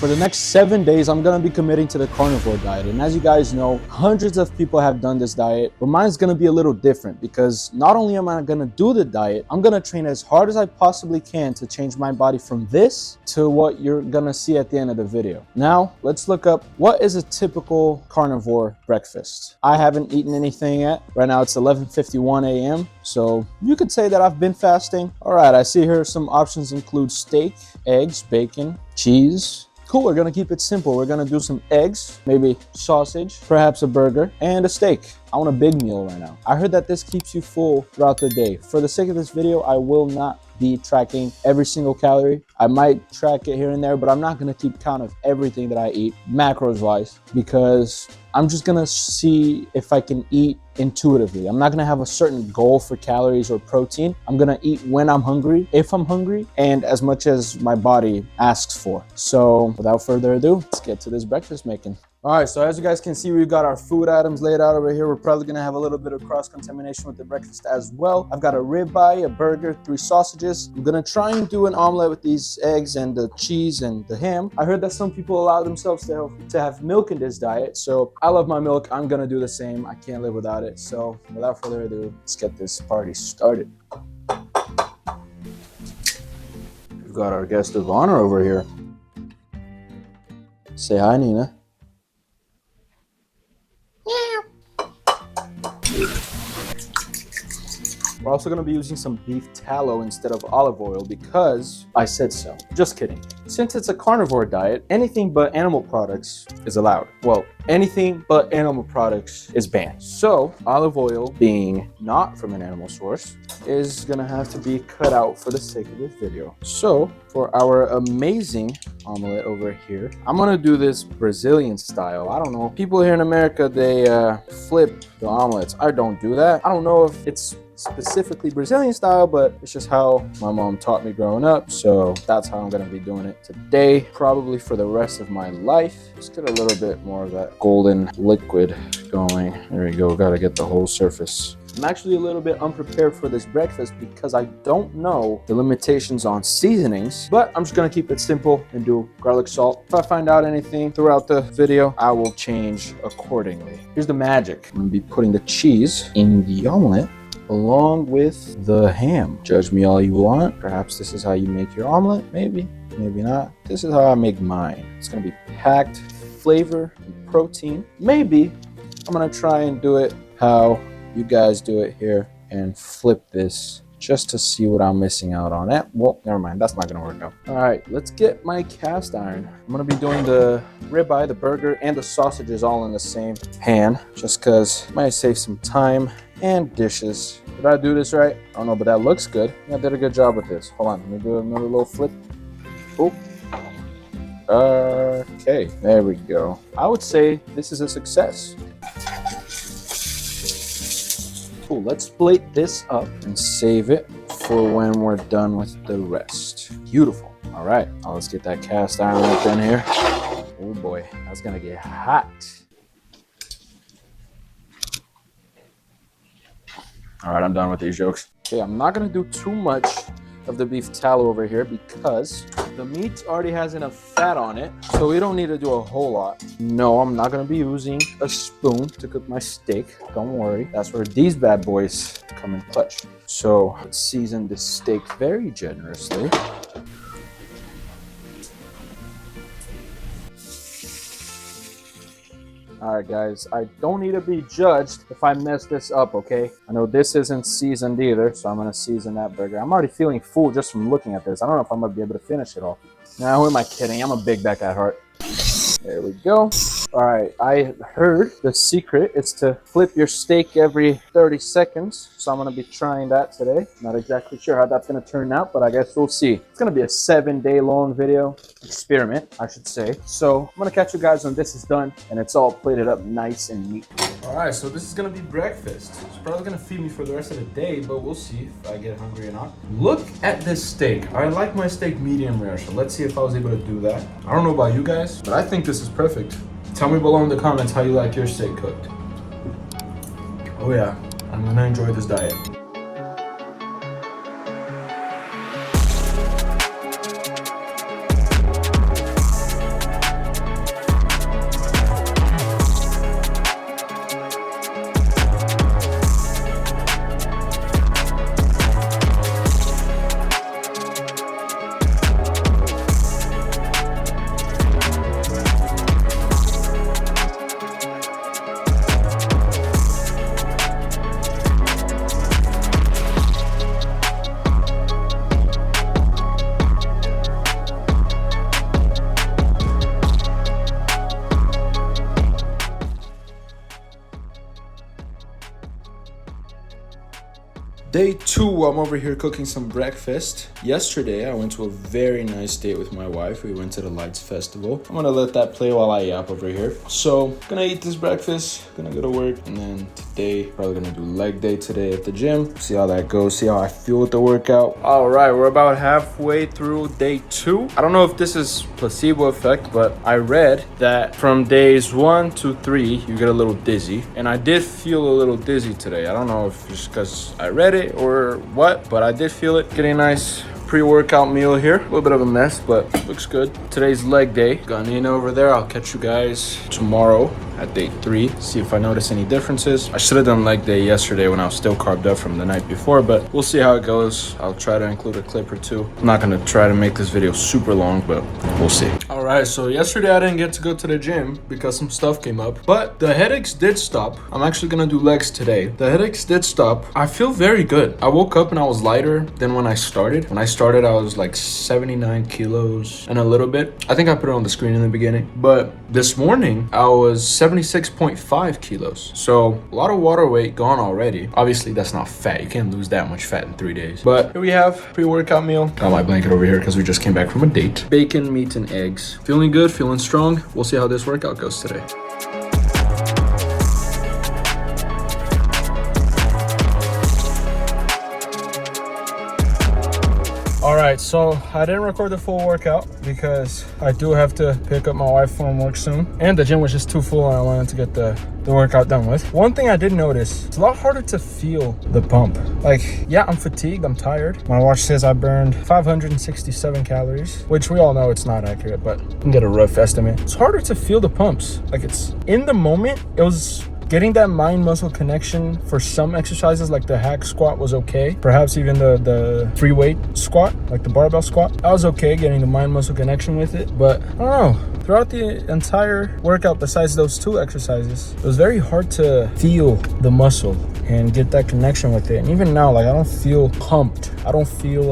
For the next 7 days, I'm gonna be committing to the carnivore diet. And as you guys know, hundreds of people have done this diet, but mine's gonna be a little different because not only am I gonna do the diet, I'm gonna train as hard as I possibly can to change my body from this to what you're gonna see at the end of the video. Now, let's look up what is a typical carnivore breakfast. I haven't eaten anything yet. Right now it's 11:51 a.m. So you could say that I've been fasting. All right, I see here some options include steak, eggs, bacon, cheese. Cool, we're gonna keep it simple. We're gonna do some eggs, maybe sausage, perhaps a burger, and a steak. I want a big meal right now. I heard that this keeps you full throughout the day. For the sake of this video, I will not be tracking every single calorie. I might track it here and there, but I'm not gonna keep count of everything that I eat, macros wise, because I'm just gonna see if I can eat intuitively. I'm not gonna have a certain goal for calories or protein. I'm gonna eat when I'm hungry, if I'm hungry, and as much as my body asks for. So without further ado, let's get to this breakfast making. All right, so as you guys can see, we've got our food items laid out over here. We're probably gonna have a little bit of cross-contamination with the breakfast as well. I've got a ribeye, a burger, 3 sausages. I'm gonna try and do an omelet with these eggs and the cheese and the ham. I heard that some people allow themselves to have milk in this diet, so I love my milk. I'm gonna do the same. I can't live without it. So without further ado, let's get this party started. We've got our guest of honor over here. Say hi, Nina. We're also going to be using some beef tallow instead of olive oil because I said so. Just kidding. Since it's a carnivore diet, anything but animal products is allowed. Well, anything but animal products is banned. So olive oil, being not from an animal source, is going to have to be cut out for the sake of this video. So for our amazing omelet over here, I'm going to do this Brazilian style. I don't know. People here in America, they flip the omelets. I don't do that. I don't know if it's specifically Brazilian style, but it's just how my mom taught me growing up. So that's how I'm going to be doing it today, probably for the rest of my life. Let's get a little bit more of that golden liquid going. There we go. Got to get the whole surface. I'm actually a little bit unprepared for this breakfast because I don't know the limitations on seasonings, but I'm just gonna keep it simple and do garlic salt. If I find out anything throughout the video, I will change accordingly. Here's the magic. I'm gonna be putting the cheese in the omelet along with the ham. Judge me all you want. Perhaps this is how you make your omelet. Maybe, maybe not. This is how I make mine. It's gonna be packed flavor and protein. Maybe I'm gonna try and do it how you guys do it here and flip this just to see what I'm missing out on. It. Well, never mind. That's not gonna work out. All right, let's get my cast iron. I'm gonna be doing the ribeye, the burger, and the sausages all in the same pan, just because it might save some time and dishes. Did I do this right? I don't know, but that looks good. I did a good job with this. Hold on, let me do another little flip. Oh. Okay, there we go. I would say this is a success. Cool, let's plate this up and save it for when we're done with the rest. Beautiful. All right, now let's get that cast iron up in here. Oh boy, that's gonna get hot. All right, I'm done with these jokes. Okay, I'm not gonna do too much of the beef tallow over here because the meat already has enough fat on it, so we don't need to do a whole lot. No, I'm not gonna be using a spoon to cook my steak. Don't worry, that's where these bad boys come in clutch. So let's season this steak very generously. All right, guys, I don't need to be judged if I mess this up, okay? I know this isn't seasoned either, so I'm gonna season that burger. I'm already feeling full just from looking at this. I don't know if I'm gonna be able to finish it all. Now, who am I kidding? I'm a big back at heart. There we go. All right, I heard the secret is to flip your steak every 30 seconds. So I'm gonna be trying that today. Not exactly sure how that's gonna turn out, but I guess we'll see. It's gonna be a 7-day long video experiment, I should say. So I'm gonna catch you guys when this is done and it's all plated up nice and neat. All right, so this is gonna be breakfast. It's probably gonna feed me for the rest of the day, but we'll see if I get hungry or not. Look at this steak. I like my steak medium rare, so let's see if I was able to do that. I don't know about you guys, but I think this is perfect. Tell me below in the comments how you like your steak cooked. Oh yeah, I'm gonna enjoy this diet. Day 2, I'm over here cooking some breakfast. Yesterday, I went to a very nice date with my wife. We went to the Lights Festival. I'm gonna let that play while I yap over here. So, gonna eat this breakfast, gonna go to work, and then today, probably gonna do leg day today at the gym. See how that goes, see how I feel with the workout. All right, we're about halfway through day 2. I don't know if this is placebo effect, but I read that from days 1 to 3, you get a little dizzy. And I did feel a little dizzy today. I don't know if it's because I read it or what, but I did feel it. Getting a nice pre-workout meal here. A little bit of a mess, but looks good. Today's leg day. Gone in over there. I'll catch you guys tomorrow at day 3. See if I notice any differences. I should have done leg day yesterday when I was still carved up from the night before, but we'll see how it goes. I'll try to include a clip or two. I'm not gonna try to make this video super long, but we'll see. All right, so yesterday I didn't get to go to the gym because some stuff came up, but the headaches did stop. I'm actually gonna do legs today. The headaches did stop. I feel very good. I woke up and I was lighter than when I started. When I started, I was like 79 kilos and a little bit. I think I put it on the screen in the beginning, but this morning I was 76.5 kilos. So a lot of water weight gone already. Obviously that's not fat. You can't lose that much fat in 3 days. But here we have pre-workout meal. Got my blanket over here because we just came back from a date. Bacon, meat, and eggs. Feeling good, feeling strong. We'll see how this workout goes today. All right, so I didn't record the full workout because I do have to pick up my wife from work soon. And the gym was just too full and I wanted to get the workout done with. One thing I did notice, it's a lot harder to feel the pump. Like, yeah, I'm fatigued, I'm tired. My watch says I burned 567 calories, which we all know it's not accurate, but you can get a rough estimate. It's harder to feel the pumps. Like, it's in the moment, it was getting that mind muscle connection for some exercises, like the hack squat was okay. Perhaps even the free weight squat, like the barbell squat, I was okay getting the mind muscle connection with it. But I don't know, throughout the entire workout, besides those 2 exercises, it was very hard to feel the muscle and get that connection with it. And even now, like, I don't feel pumped. I don't feel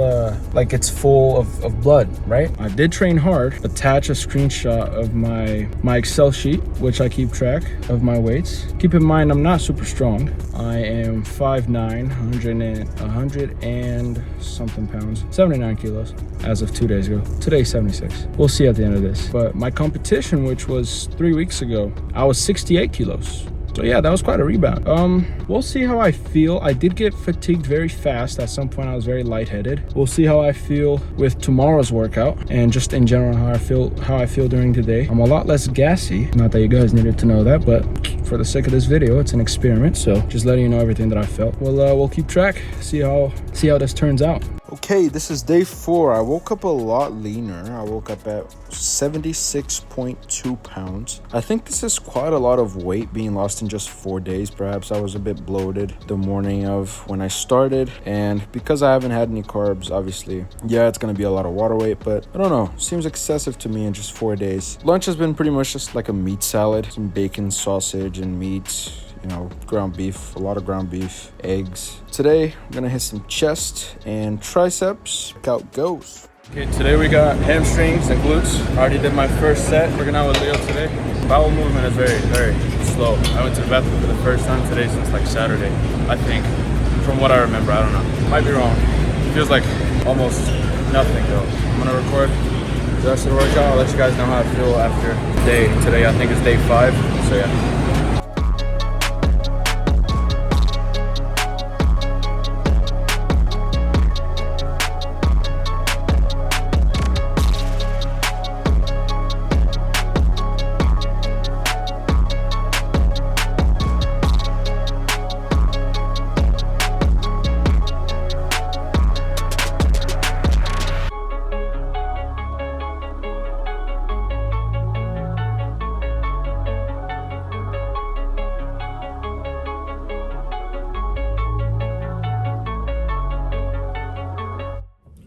like it's full of blood, right? I did train hard. Attach a screenshot of my Excel sheet, which I keep track of my weights. Keep in mind, I'm not super strong. I am 5'9", 100 and something pounds, 79 kilos as of 2 days ago. Today's 76. We'll see at the end of this. But my competition, which was 3 weeks ago, I was 68 kilos. So yeah, that was quite a rebound. We'll see how I feel. I did get fatigued very fast. At some point I was very lightheaded. We'll see how I feel with tomorrow's workout and just in general how I feel during the day. I'm a lot less gassy. Not that you guys needed to know that, but for the sake of this video, it's an experiment. So just letting you know everything that I felt. We'll keep track, see how this turns out. Okay, this is day 4. I woke up a lot leaner. I woke up at 76.2 pounds. I think this is quite a lot of weight being lost in just 4 days. Perhaps I was a bit bloated the morning of when I started. And because I haven't had any carbs, obviously, yeah, it's going to be a lot of water weight. But I don't know. Seems excessive to me in just 4 days. Lunch has been pretty much just like a meat salad. Some bacon, sausage, and meat. You know, ground beef, a lot of ground beef, eggs. Today, I'm gonna hit some chest and triceps. Workout goes. Okay, today we got hamstrings and glutes. I already did my first set. Working out with Leo today. Bowel movement is very, very slow. I went to the bathroom for the first time today since like Saturday, I think. From what I remember, I don't know. Might be wrong. It feels like almost nothing though. I'm gonna record the rest of the workout. I'll let you guys know how I feel after day. Today I think is day 5, so yeah.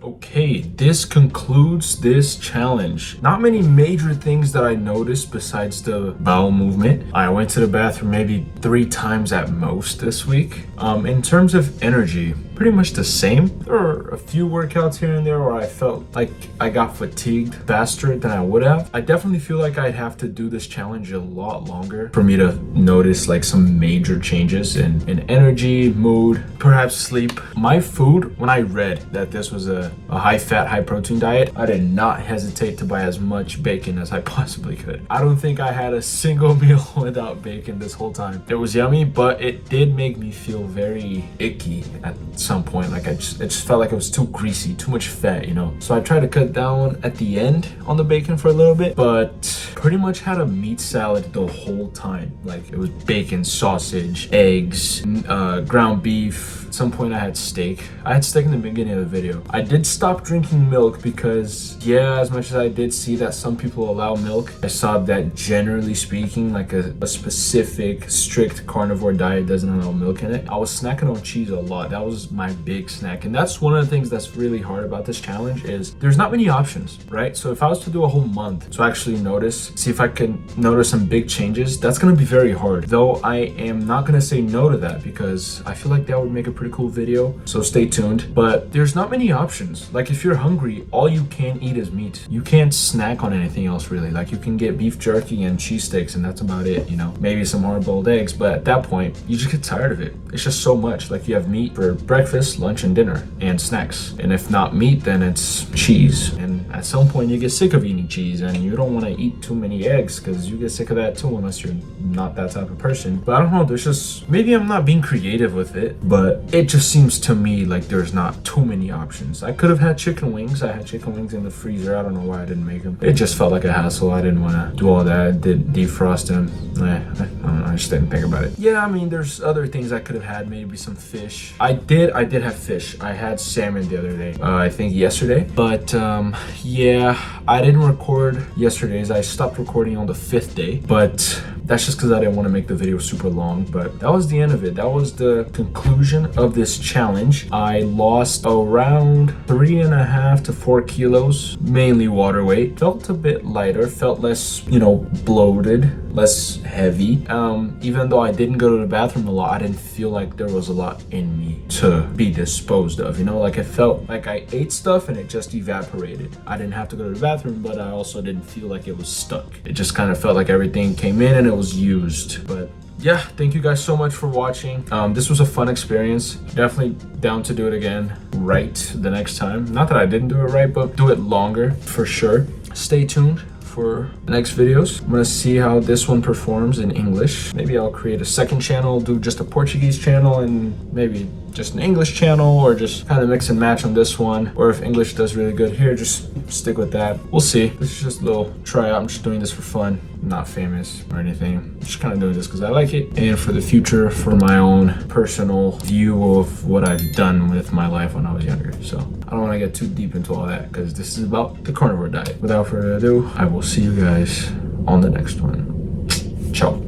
Okay, this concludes this challenge. Not many major things that I noticed besides the bowel movement. I went to the bathroom maybe 3 times at most this week. In terms of energy, pretty much the same. There were a few workouts here and there where I felt like I got fatigued faster than I would have. I definitely feel like I'd have to do this challenge a lot longer for me to notice like some major changes in energy, mood, perhaps sleep. My food, when I read that this was a high fat, high protein diet, I did not hesitate to buy as much bacon as I possibly could. I don't think I had a single meal without bacon this whole time. It was yummy, but it did make me feel very icky at some point. Like it just felt like it was too greasy, too much fat, you know? So I tried to cut down at the end on the bacon for a little bit, but pretty much had a meat salad the whole time. Like it was bacon, sausage, eggs, ground beef. At some point I had steak. I had steak in the beginning of the video. I did stop drinking milk because, yeah, as much as I did see that some people allow milk, I saw that generally speaking, like a specific strict carnivore diet doesn't allow milk in it. I was snacking on cheese a lot. That was my big snack. And that's one of the things that's really hard about this challenge is there's not many options, right? So if I was to do a whole month to actually see if I can notice some big changes, that's gonna be very hard. Though I am not gonna say no to that because I feel like that would make a pretty cool video. So stay tuned. But there's not many options. Like if you're hungry, all you can eat is meat. You can't snack on anything else really. Like you can get beef jerky and cheese sticks and that's about it, you know? Maybe some hard-boiled eggs, but at that point, you just get tired of it. It's just so much. Like you have meat for breakfast, lunch, and dinner, and snacks. And if not meat, then it's cheese. And at some point, you get sick of eating cheese and you don't want to eat too many eggs because you get sick of that too unless you're not that type of person. But I don't know, there's just, maybe I'm not being creative with it, but it just seems to me like there's not too many options. I could have had chicken wings. I had chicken wings in the freezer. I don't know why I didn't make them. It just felt like a hassle. I didn't want to do all that. I did defrost them. I don't know, I just didn't think about it. Yeah, I mean, there's other things I could have had, maybe some fish. I did have fish. I had salmon the other day, I think yesterday. But yeah, I didn't record yesterday's. I stopped recording on the 5th day, but that's just because I didn't want to make the video super long. But that was the end of it. That was the conclusion of this challenge. I lost around 3.5 to 4 kilos, mainly water weight. Felt a bit lighter, felt less, you know, bloated, less heavy. Even though I didn't go to the bathroom a lot, I didn't feel like there was a lot in me to be disposed of, you know? Like it felt like I ate stuff and it just evaporated. I didn't have to go to the bathroom, but I also didn't feel like it was stuck. It just kind of felt like everything came in and it was used. But yeah, thank you guys so much for watching. This was a fun experience. Definitely down to do it again right the next time. Not that I didn't do it right, but do it longer for sure. Stay tuned for the next videos. I'm gonna see how this one performs in English. Maybe I'll create a second channel, do just a Portuguese channel and maybe just an English channel, or just kind of mix and match on this one. Or if English does really good here, just stick with that. We'll see. This is just a little tryout. I'm just doing this for fun. I'm not famous or anything. I'm just kind of doing this because I like it. And for the future, for my own personal view of what I've done with my life when I was younger. So I don't want to get too deep into all that because this is about the carnivore diet. Without further ado, I will see you guys on the next one. Ciao.